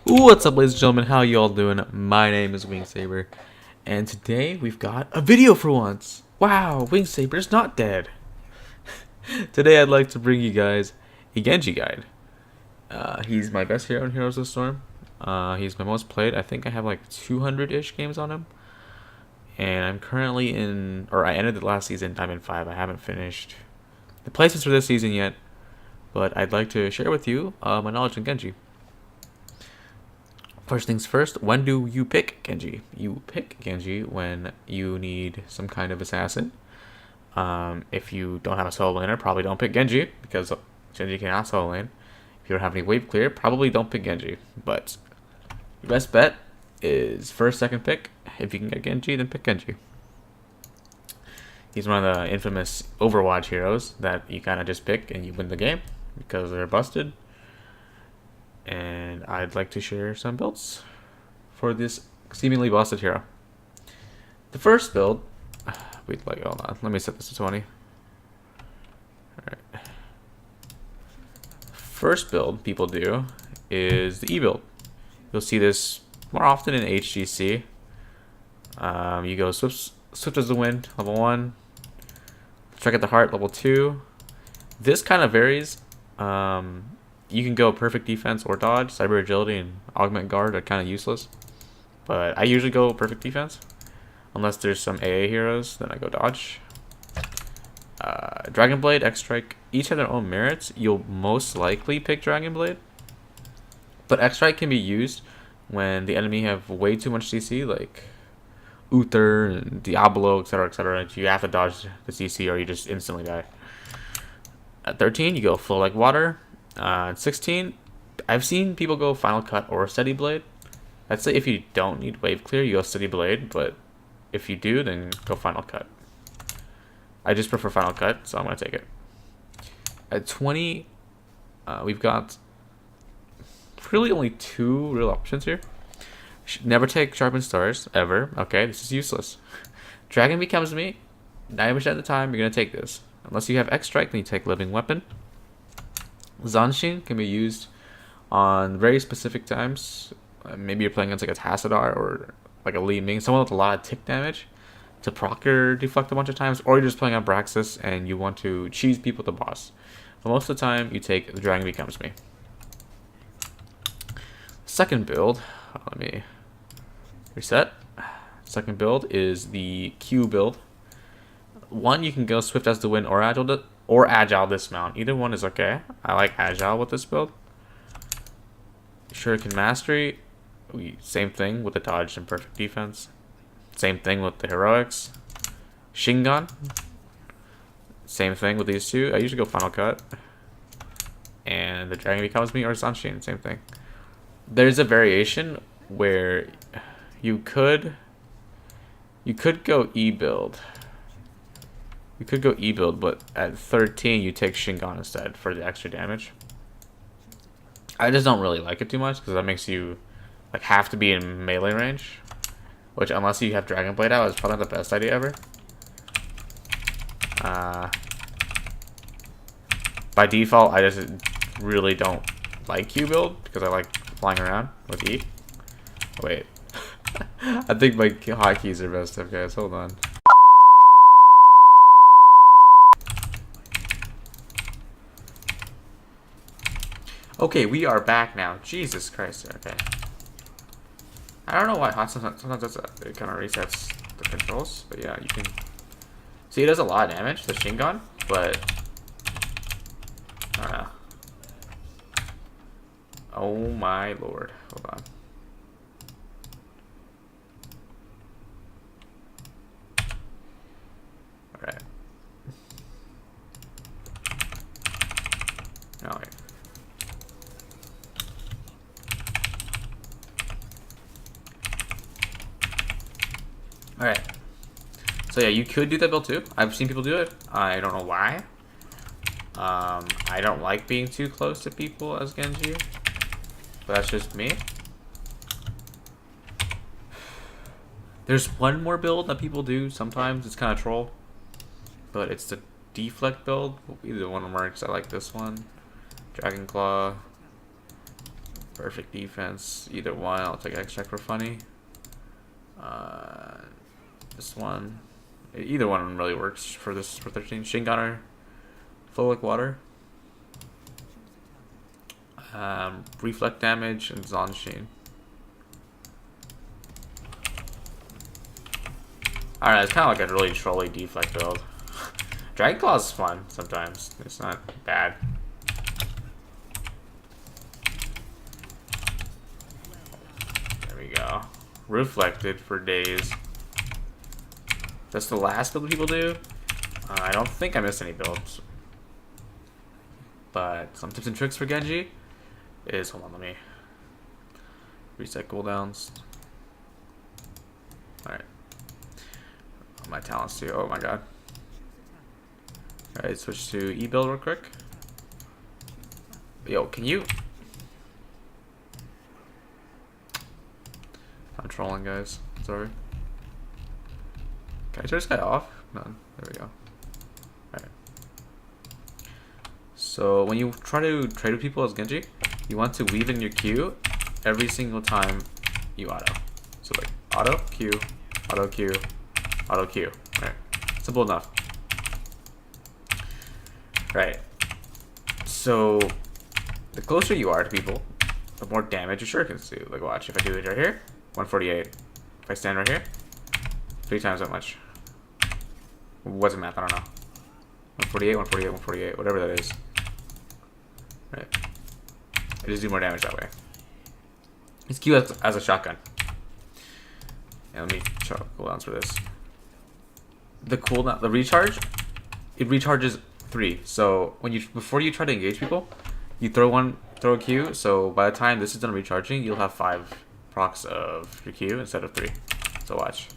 What's up, ladies and gentlemen? How you all doing? My name is Wingsaber, and today we've got a video for once. Wow, Wingsaber's not dead. Today I'd like to bring you guys a Genji guide. He's my best hero in Heroes of the Storm. He's my most played. I think I have like 200-ish games on him. And I'm currently I ended the last season Diamond 5. I haven't finished the placements for this season yet, but I'd like to share with you my knowledge on Genji. First things first, when do you pick Genji? You pick Genji when you need some kind of assassin. If you don't have a solo laner, probably don't pick Genji, because Genji cannot solo lane. If you don't have any wave clear, probably don't pick Genji. But your best bet is first, second pick. If you can get Genji, then pick Genji. He's one of the infamous Overwatch heroes that you kind of just pick and you win the game because they're busted. And I'd like to share some builds for this seemingly busted hero. The first build, hold on, let me set this to 20. Alright. First build people do is the E build. You'll see this more often in HGC. You go Swift as the Wind, level 1. Strike at the Heart, level 2. This kind of varies. You can go perfect defense or dodge. Cyber agility and augment guard are kind of useless, but I usually go perfect defense unless there's some AA heroes. Then I go dodge. Dragon Blade, X Strike, each have their own merits. You'll most likely pick Dragon Blade, but X Strike can be used when the enemy have way too much CC, like Uther and Diablo, etc., etc. You have to dodge the CC or you just instantly die. At 13, you go Flow Like Water. 16, I've seen people go Final Cut or Steady Blade. I'd say if you don't need wave clear, you go Steady Blade, but if you do, then go Final Cut. I just prefer Final Cut, so I'm going to take it. At 20, we've got really only two real options here. Never take Sharpened Stars, ever. Okay, this is useless. Dragon Becomes Me, 90% of the time, you're going to take this. Unless you have X Strike, then you take Living Weapon. Zanshin can be used on very specific times. Maybe you're playing against like a Tassadar or like a Li Ming, someone with a lot of tick damage to proc or deflect a bunch of times, or you're just playing on Braxis and you want to cheese people with the boss. But most of the time, you take the Dragon Becomes Me. Second build, let me reset. Second build is the Q build. One, you can go Swift as the Wind or Agile Dismount. Either one is okay. I like Agile with this build. Shuriken Mastery, same thing with the dodge and perfect defense. Same thing with the heroics. Shingon, same thing with these two. I usually go Final Cut. And the Dragon Becomes Me or Zanshin, same thing. There's a variation where you could go E build. You could go E build, but at 13 you take Shingon instead for the extra damage. I just don't really like it too much because that makes you like have to be in melee range, which unless you have Dragon Blade out is probably not the best idea ever. By default, I just really don't like Q build because I like flying around with E. Wait, I think my hotkeys are messed up, guys. Hold on. Okay, we are back now. Jesus Christ. Okay. I don't know why HOTS sometimes it kind of resets the controls, but yeah, you can see it does a lot of damage, the Shingon, but I don't know. Oh my lord. Hold on. Alright. Oh, wait. Alright, so yeah, you could do that build too. I've seen people do it. I don't know why. I don't like being too close to people as Genji, but that's just me. There's one more build that people do sometimes. It's kind of troll, but it's the deflect build. Either one works. I like this one. Dragon Claw. Perfect defense. Either one. I'll take extract for funny. This one. Either one really works for this for 13. Shin Gunner. Flow like water. Reflect damage and Zanshin. Alright, it's kind of like a really trolly deflect build. Dragon Claw is fun sometimes. It's not bad. There we go. Reflected for days. That's the last build people do. I don't think I missed any builds. But some tips and tricks for Genji is, hold on, let me reset cooldowns. Alright. My talents too. Oh my god. Alright, switch to E-build real quick. Yo, can you? I'm trolling, guys. Sorry. Can I turn this guy off? None. There we go. Alright. So when you try to trade with people as Genji, you want to weave in your Q every single time you auto. So like auto Q, auto Q, auto Q. Alright. Simple enough. Right. So the closer you are to people, the more damage your shurikens do. Like watch, if I do it right here, 148. If I stand right here, 3 times that much. What's the math? I don't know. 148, 148, 148, whatever that is. Right. I just do more damage that way. It's Q as a shotgun. And let me show cooldowns for this. The cooldown, the recharge, it recharges 3. So when before you try to engage people, you throw a Q. So by the time this is done recharging, you'll have 5 procs of your Q instead of 3. So watch.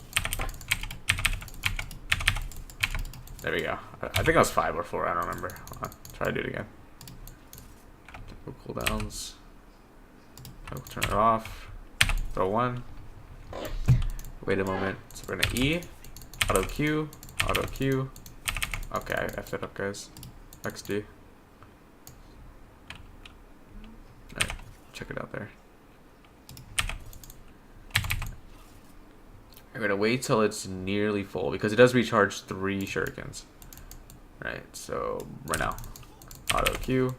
There we go. I think that was 5 or 4. I don't remember. I'll try to do it again. Cooldowns. I'll turn it off. Throw 1. Wait a moment. So we're gonna E. Auto Q. Auto Q. Okay, I effed it up, guys. XD. Alright, check it out there. I'm gonna wait till it's nearly full because it does recharge 3 shurikens. Right, so right now. Auto Q.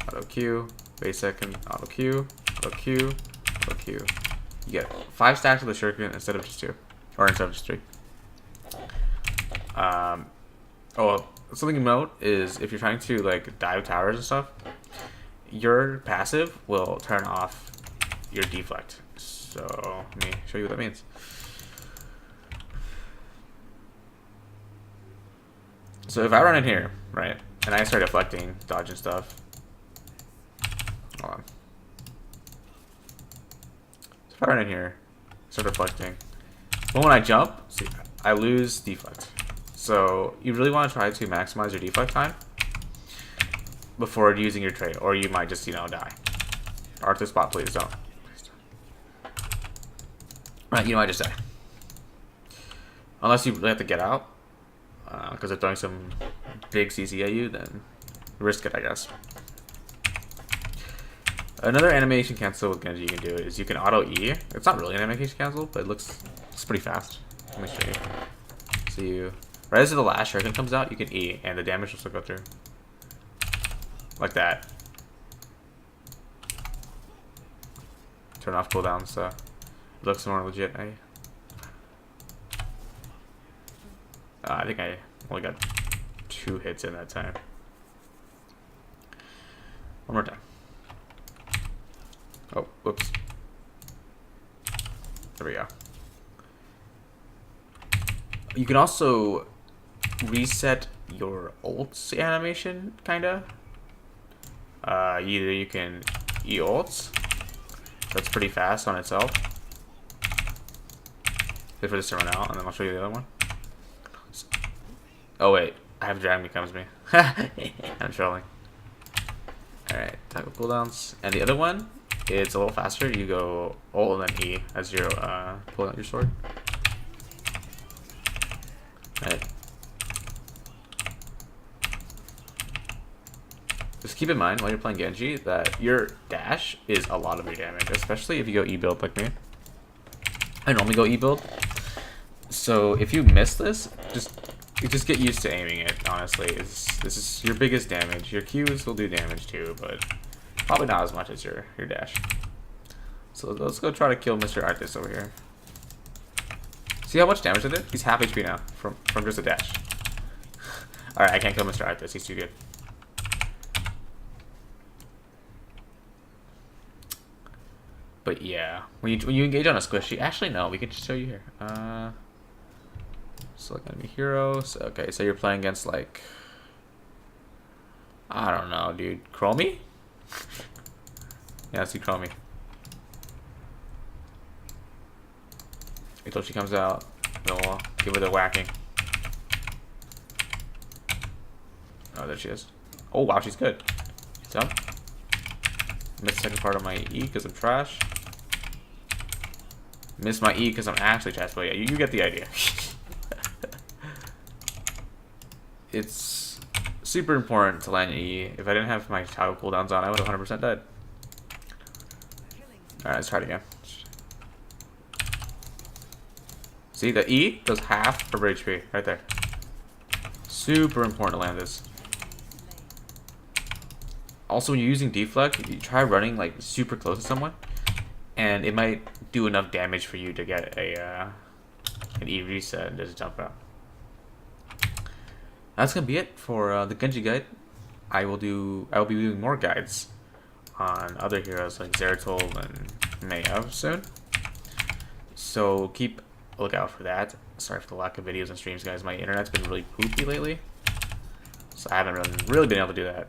Auto Q. Wait a second. Auto Q. Auto Q. Auto Q. You get 5 stacks of the shuriken instead of just 2. Or instead of just 3. Oh, something to note is if you're trying to like dive towers and stuff, your passive will turn off your deflect. So let me show you what that means. So if I run in here, right, and I start deflecting, dodging stuff. Hold on. So if I run in here, start deflecting. But when I jump, see, I lose deflect. So you really want to try to maximize your deflect time before using your trade, or you might just, you know, die. Arthur spot, please don't. Right, you know, I just die. Unless you really have to get out, because they're throwing some big CC at you, then risk it, I guess. Another animation cancel with Genji you can do is you can auto E. It's not really an animation cancel, but it's pretty fast. Let me show you. So you, right as the last shuriken comes out, you can E, and the damage will still go through. Like that. Turn off cooldowns, so it looks more legit. I think I only got 2 hits in that time. One more time. Oh, whoops. There we go. You can also reset your ults animation, kinda. Either you can E-ults. That's pretty fast on itself. Wait for this to run out, and then I'll show you the other one. Oh wait, I have Dragon becomes me. I'm trolling. Alright, tackle cooldowns. And the other one, it's a little faster. You go ult and then E as you're pulling out your sword. Alright. just keep in mind while you're playing Genji that your dash is a lot of your damage, especially if you go E-build like me. I normally go E-build. So if you miss this, just get used to aiming it, honestly. This is your biggest damage. Your Qs will do damage too, but probably not as much as your dash. So let's go try to kill Mr. Artist over here. See how much damage I did? He's half HP now from just a dash. Alright, I can't kill Mr. Artist. He's too good. But yeah, when you engage on a squishy, actually no, we can just show you here. Select enemy heroes. Okay, so you're playing against like, I don't know, dude. Chromie? Yeah, let's see Chromie. Wait till she comes out. We'll give her the whacking. Oh, there she is. Oh wow, she's good. Jump. Missed the second part of my E because I'm trash. Missed my E because I'm actually trash, but yeah, you get the idea. It's super important to land E. If I didn't have my toggle cooldowns on, I would have 100% died. Alright, let's try it again. See, the E does half of HP right there. Super important to land this. Also, when you're using deflect, you try running like super close to someone, and it might do enough damage for you to get an E reset and just jump out. That's gonna be it for the Genji guide. I will be doing more guides on other heroes like Zeratul and Mayo soon. So keep a lookout for that. Sorry for the lack of videos and streams, guys. My internet's been really poopy lately, so I haven't really been able to do that.